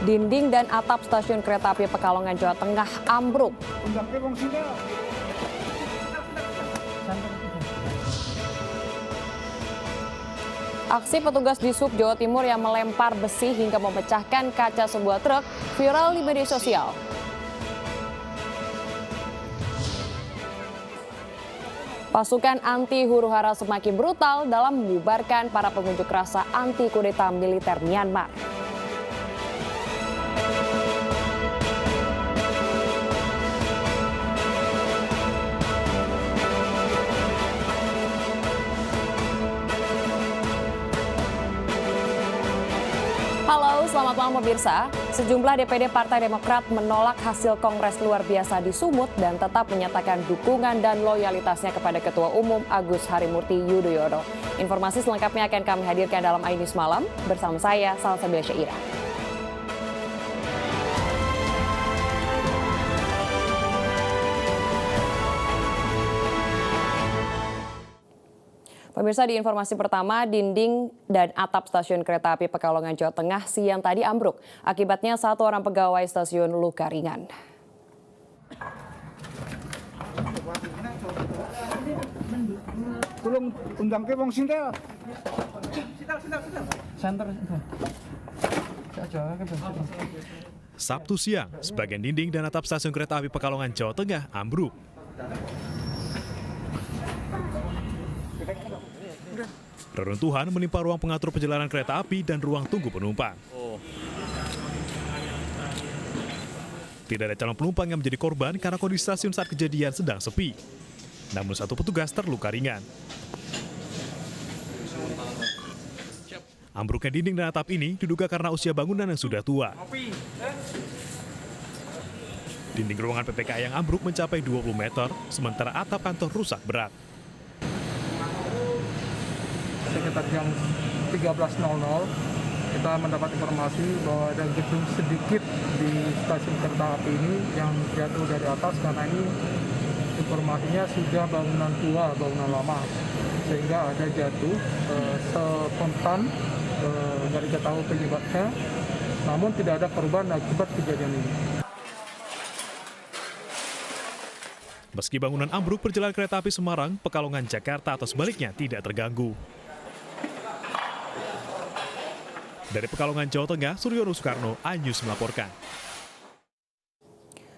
Dinding dan atap stasiun kereta api Pekalongan, Jawa Tengah ambruk. Aksi petugas di Sub Jawa Timur yang melempar besi hingga memecahkan kaca sebuah truk viral di media sosial. Pasukan anti huru-hara semakin brutal dalam membubarkan para pengunjuk rasa anti kudeta militer Myanmar. Halo, selamat malam pemirsa. Sejumlah DPD Partai Demokrat menolak hasil Kongres luar biasa di Sumut dan tetap menyatakan dukungan dan loyalitasnya kepada Ketua Umum Agus Harimurti Yudhoyono. Informasi selengkapnya akan kami hadirkan dalam iNews Malam bersama saya, Salsabila Syairah. Pemirsa, di informasi pertama, dinding dan atap stasiun kereta api Pekalongan, Jawa Tengah siang tadi ambruk. Akibatnya satu orang pegawai stasiun luka ringan. Tolong undang ke Bang Sintel. Sabtu siang, sebagian dinding dan atap stasiun kereta api Pekalongan, Jawa Tengah ambruk. Reruntuhan menimpa ruang pengatur perjalanan kereta api dan ruang tunggu penumpang. Tidak ada calon penumpang yang menjadi korban karena kondisi stasiun saat kejadian sedang sepi. Namun satu petugas terluka ringan. Ambruknya dinding dan atap ini diduga karena usia bangunan yang sudah tua. Dinding ruangan PPKA yang ambruk mencapai 20 meter, sementara atap kantor rusak berat. Sekitar jam 13.00 kita mendapat informasi bahwa ada gedung sedikit di stasiun kereta api ini yang jatuh dari atas, karena ini informasinya sudah bangunan tua, bangunan lama, sehingga ada jatuh spontan, nggak diketahui penyebabnya, namun tidak ada korban akibat kejadian ini. Meski bangunan ambruk, perjalanan kereta api Semarang, Pekalongan, Jakarta atau sebaliknya tidak terganggu. Dari Pekalongan, Jawa Tengah, Suryono Soekarno, iNews melaporkan.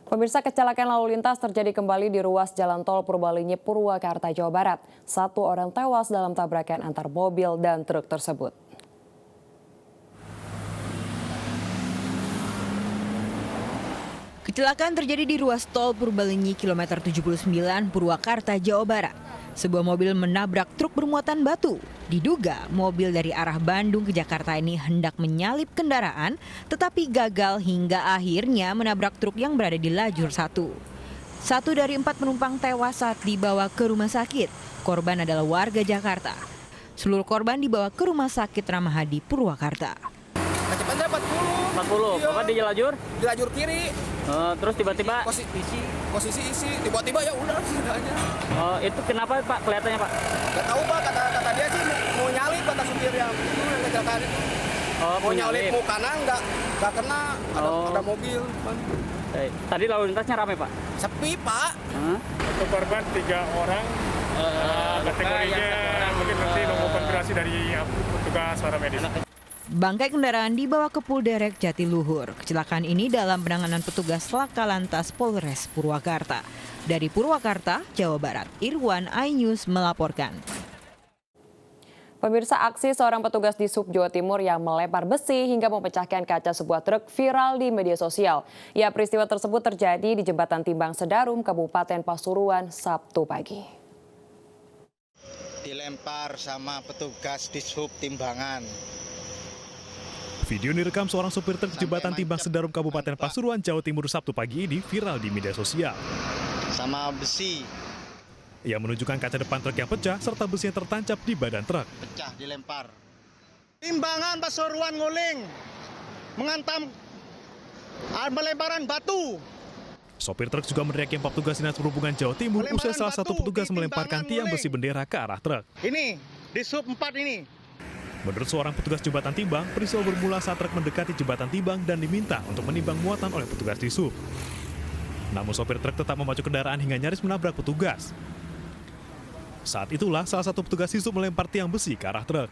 Pemirsa, kecelakaan lalu lintas terjadi kembali di ruas jalan tol Purbalenyi, Purwakarta, Jawa Barat. Satu orang tewas dalam tabrakan antar mobil dan truk tersebut. Kecelakaan terjadi di ruas tol Purbalenyi kilometer 79 Purwakarta, Jawa Barat. Sebuah mobil menabrak truk bermuatan batu. Diduga mobil dari arah Bandung ke Jakarta ini hendak menyalip kendaraan, tetapi gagal hingga akhirnya menabrak truk yang berada di lajur 1. 1 dari 4 penumpang tewas saat dibawa ke rumah sakit. Korban adalah warga Jakarta. Seluruh korban dibawa ke rumah sakit Ramahadi, Purwakarta. Kecepatannya 40. Iya. Bapak di lajur? Di lajur kiri. Terus tiba-tiba Posisi isi, tiba-tiba ya udah aja. Itu kenapa Pak kelihatannya Pak? Gak tahu Pak, kata dia sih mau nyalip, kata supir yang kecelakaan itu. Mau nyalip mau kanan nggak kena, ada mobil. Tadi lalu lintasnya ramai Pak? Sepi Pak. Untuk korban 3 orang, kategorinya mungkin nanti nunggu konfirmasi dari petugas para medis. Bangkai kendaraan dibawa ke Polderek Jatiluhur. Kecelakaan ini dalam penanganan petugas Laka Lantas Polres Purwakarta. Dari Purwakarta, Jawa Barat, Irwan, iNews melaporkan. Pemirsa, aksi seorang petugas di Sub Jawa Timur yang melempar besi hingga memecahkan kaca sebuah truk viral di media sosial. Ya, peristiwa tersebut terjadi di Jembatan Timbang Sedarum, Kabupaten Pasuruan, Sabtu pagi. Dilempar sama petugas di Sub Timbangan. Video ini direkam seorang sopir truk Jembatan Timbang Sedarum, Kabupaten Pasuruan, Jawa Timur, Sabtu pagi ini viral di media sosial. Sama besi. Ia menunjukkan kaca depan truk yang pecah serta besi yang tertancap di badan truk. Pecah, dilempar. Timbangan Pasuruan nguling, menghantam melemparan batu. Sopir truk juga meneriaki petugas Dinas Perhubungan Jawa Timur usai salah satu petugas melemparkan tiang besi bendera ke arah truk. Ini, di Sub 4 ini. Menurut seorang petugas jembatan timbang, peristiwa bermula saat truk mendekati jembatan timbang dan diminta untuk menimbang muatan oleh petugas Dishub. Namun sopir truk tetap memacu kendaraan hingga nyaris menabrak petugas. Saat itulah salah satu petugas Dishub melempar tiang besi ke arah truk.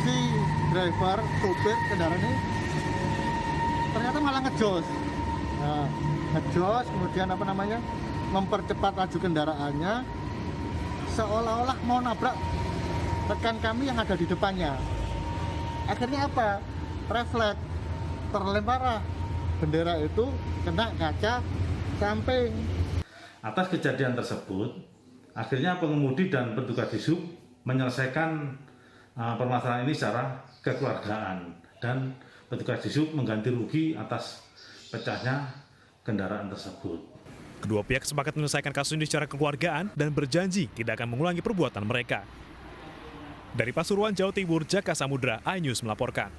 Si driver, sopir kendaraan ini ternyata malah ngejos. Nah, ngejos, kemudian mempercepat laju kendaraannya, seolah-olah mau nabrak rekan kami yang ada di depannya. Akhirnya apa? Refleks, terlempar bendera itu kena kaca samping. Atas kejadian tersebut, akhirnya pengemudi dan petugas Dishub menyelesaikan permasalahan ini secara kekeluargaan dan petugas Dishub mengganti rugi atas pecahnya kendaraan tersebut. Kedua pihak sepakat menyelesaikan kasus ini secara kekeluargaan dan berjanji tidak akan mengulangi perbuatan mereka. Dari Pasuruan, Jawa Timur, Jaka Samudra, iNews melaporkan.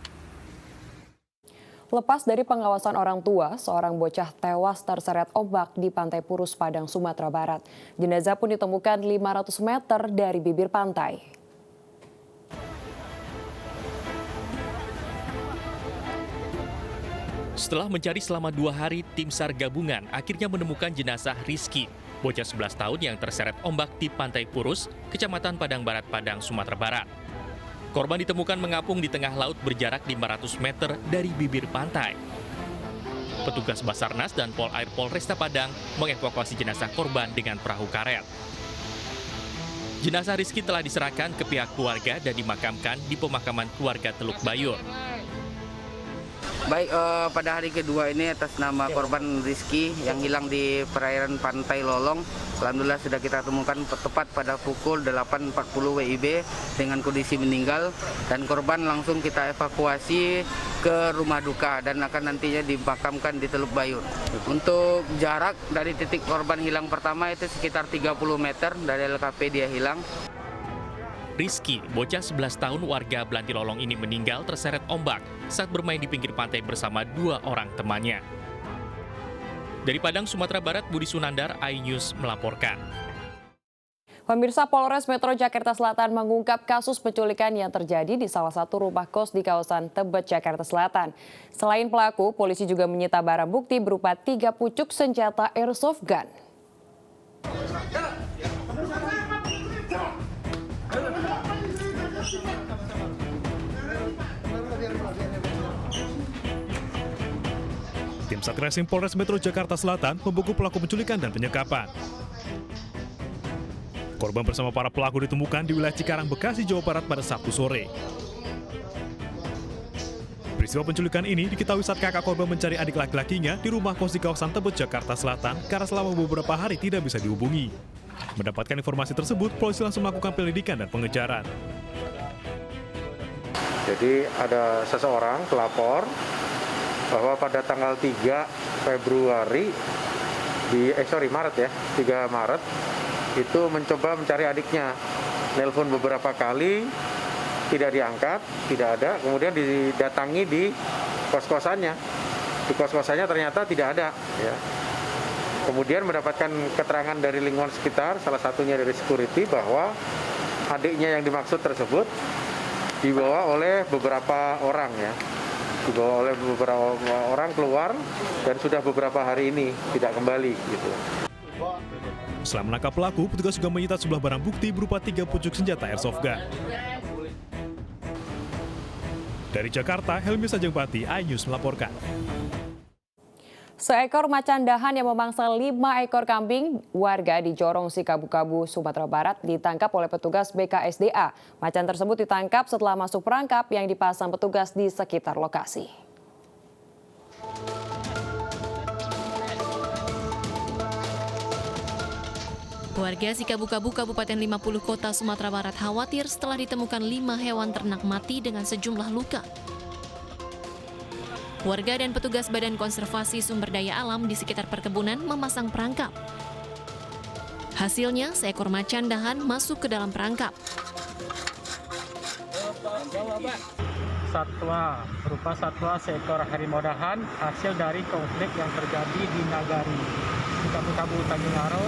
Lepas dari pengawasan orang tua, seorang bocah tewas terseret ombak di Pantai Purus, Padang, Sumatera Barat. Jenazah pun ditemukan 500 meter dari bibir pantai. Setelah mencari selama 2 hari, tim SAR gabungan akhirnya menemukan jenazah Rizky, bocah 11 tahun yang terseret ombak di Pantai Purus, Kecamatan Padang Barat, Padang, Sumatera Barat. Korban ditemukan mengapung di tengah laut berjarak 500 meter dari bibir pantai. Petugas Basarnas dan Pol Air Polresta Padang mengevakuasi jenazah korban dengan perahu karet. Jenazah Rizky telah diserahkan ke pihak keluarga dan dimakamkan di pemakaman keluarga Teluk Bayur. Baik, pada hari kedua ini atas nama korban Rizky yang hilang di perairan Pantai Lolong, alhamdulillah sudah kita temukan tepat pada pukul 8.40 WIB dengan kondisi meninggal, dan korban langsung kita evakuasi ke rumah duka dan akan nantinya dimakamkan di Teluk Bayur. Untuk jarak dari titik korban hilang pertama itu sekitar 30 meter dari LKP dia hilang. Rizky, bocah 11 tahun warga Belantilolong ini meninggal terseret ombak saat bermain di pinggir pantai bersama 2 orang temannya. Dari Padang, Sumatera Barat, Budi Sunandar, iNews melaporkan. Pemirsa, Polres Metro Jakarta Selatan mengungkap kasus penculikan yang terjadi di salah satu rumah kos di kawasan Tebet, Jakarta Selatan. Selain pelaku, polisi juga menyita barang bukti berupa 3 pucuk senjata airsoft gun. Tim Satreskrim Polres Metro Jakarta Selatan membekuk pelaku penculikan dan penyekapan. Korban bersama para pelaku ditemukan di wilayah Cikarang, Bekasi, Jawa Barat pada Sabtu sore. Peristiwa penculikan ini diketahui saat kakak korban mencari adik laki-lakinya di rumah kos di kawasan Tebet, Jakarta Selatan karena selama beberapa hari tidak bisa dihubungi. Mendapatkan informasi tersebut, polisi langsung melakukan penyelidikan dan pengejaran. Jadi ada seseorang pelapor bahwa pada tanggal 3 Februari Maret ya, 3 Maret itu mencoba mencari adiknya. Nelpon beberapa kali, tidak diangkat, tidak ada. Kemudian didatangi di kos-kosannya. Di kos-kosannya ternyata tidak ada ya. Kemudian mendapatkan keterangan dari lingkungan sekitar, salah satunya dari security, bahwa adiknya yang dimaksud tersebut dibawa oleh beberapa orang ya. Dibawa oleh beberapa orang keluar dan sudah beberapa hari ini tidak kembali gitu. Setelah menangkap pelaku, petugas juga menyita sejumlah barang bukti berupa 3 pucuk senjata airsoft gun. Dari Jakarta, Helmi Sajengbati, iNews melaporkan. Seekor macan dahan yang memangsa 5 ekor kambing warga di Jorong, Sikabu-Kabu, Sumatera Barat ditangkap oleh petugas BKSDA. Macan tersebut ditangkap setelah masuk perangkap yang dipasang petugas di sekitar lokasi. Warga Sikabu-Kabu, Kabupaten 50 Kota, Sumatera Barat khawatir setelah ditemukan 5 hewan ternak mati dengan sejumlah luka. Warga dan petugas Badan Konservasi Sumber Daya Alam di sekitar perkebunan memasang perangkap. Hasilnya, seekor macan dahan masuk ke dalam perangkap. Satwa seekor harimau dahan hasil dari konflik yang terjadi di Nagari, Sikabu-Kabu, Tanjung Aro,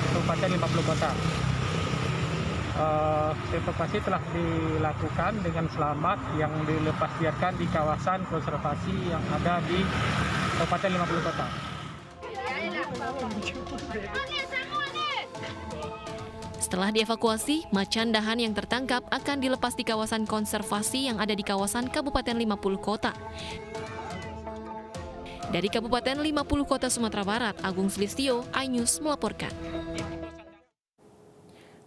Kabupaten 50 Kota. evakuasi telah dilakukan dengan selamat yang dilepasliarkan di kawasan konservasi yang ada di Kabupaten 50 Kota. Setelah dievakuasi, macan dahan yang tertangkap akan dilepas di kawasan konservasi yang ada di kawasan Kabupaten 50 Kota. Dari Kabupaten 50 Kota Sumatera Barat, Agung Sulistyo, iNews melaporkan.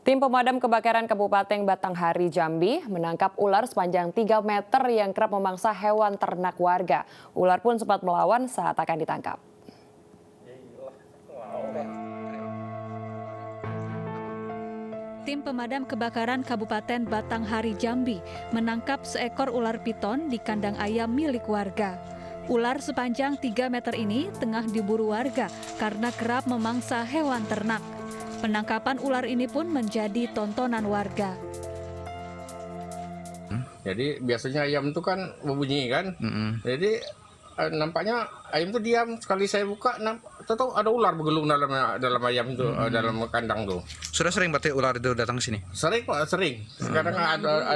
Tim pemadam kebakaran Kabupaten Batanghari, Jambi menangkap ular sepanjang 3 meter yang kerap memangsa hewan ternak warga. Ular pun sempat melawan saat akan ditangkap. Tim pemadam kebakaran Kabupaten Batanghari, Jambi menangkap seekor ular piton di kandang ayam milik warga. Ular sepanjang 3 meter ini tengah diburu warga karena kerap memangsa hewan ternak. Penangkapan ular ini pun menjadi tontonan warga. Jadi biasanya ayam itu kan berbunyi kan, jadi nampaknya ayam itu diam. Sekali saya buka, tahu ada ular bergelung dalam ayam itu, dalam kandang tuh. Sudah sering berarti ular itu datang ke sini? Sering Pak, sering. Sekarang ada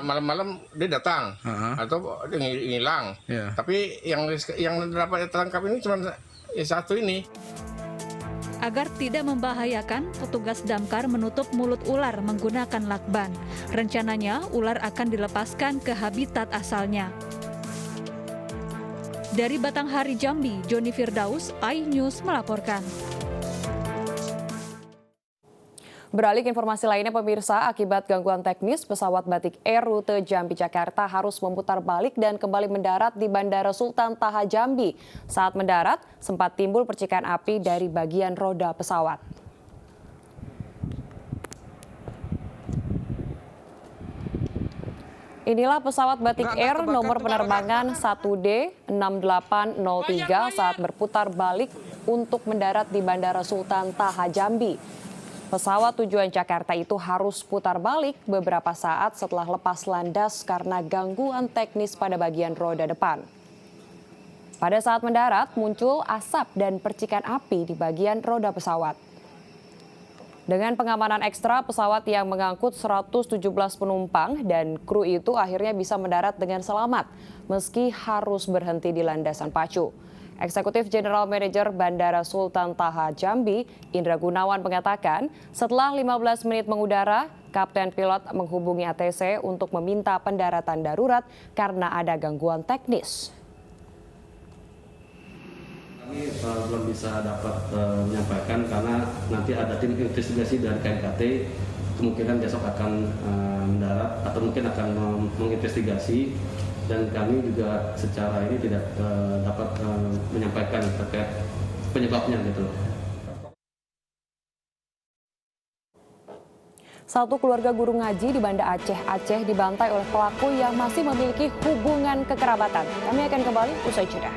malam-malam dia datang atau dia ngilang. Tapi yang dapat tertangkap ini cuma satu ini. Agar tidak membahayakan, petugas damkar menutup mulut ular menggunakan lakban. Rencananya, ular akan dilepaskan ke habitat asalnya. Dari Batanghari, Jambi, Joni Firdaus, iNews melaporkan. Beralih ke informasi lainnya, pemirsa, akibat gangguan teknis, pesawat Batik Air rute Jambi-Jakarta harus memutar balik dan kembali mendarat di Bandara Sultan Taha Jambi. Saat mendarat, sempat timbul percikan api dari bagian roda pesawat. Inilah pesawat Batik Air nomor penerbangan 1D6803 saat berputar balik untuk mendarat di Bandara Sultan Taha Jambi. Pesawat tujuan Jakarta itu harus putar balik beberapa saat setelah lepas landas karena gangguan teknis pada bagian roda depan. Pada saat mendarat, muncul asap dan percikan api di bagian roda pesawat. Dengan pengamanan ekstra, pesawat yang mengangkut 117 penumpang dan kru itu akhirnya bisa mendarat dengan selamat, meski harus berhenti di landasan pacu. Eksekutif General Manager Bandara Sultan Taha Jambi, Indra Gunawan mengatakan, setelah 15 menit mengudara, Kapten Pilot menghubungi ATC untuk meminta pendaratan darurat karena ada gangguan teknis. Kami belum bisa dapat menyampaikan karena nanti ada tim investigasi dari KNKT, kemungkinan besok akan mendarat atau mungkin akan menginvestigasi. Dan kami juga secara ini tidak dapat menyampaikan terkait penyebabnya gitu. Satu keluarga guru ngaji di Banda Aceh dibantai oleh pelaku yang masih memiliki hubungan kekerabatan. Kami akan kembali usai jeda.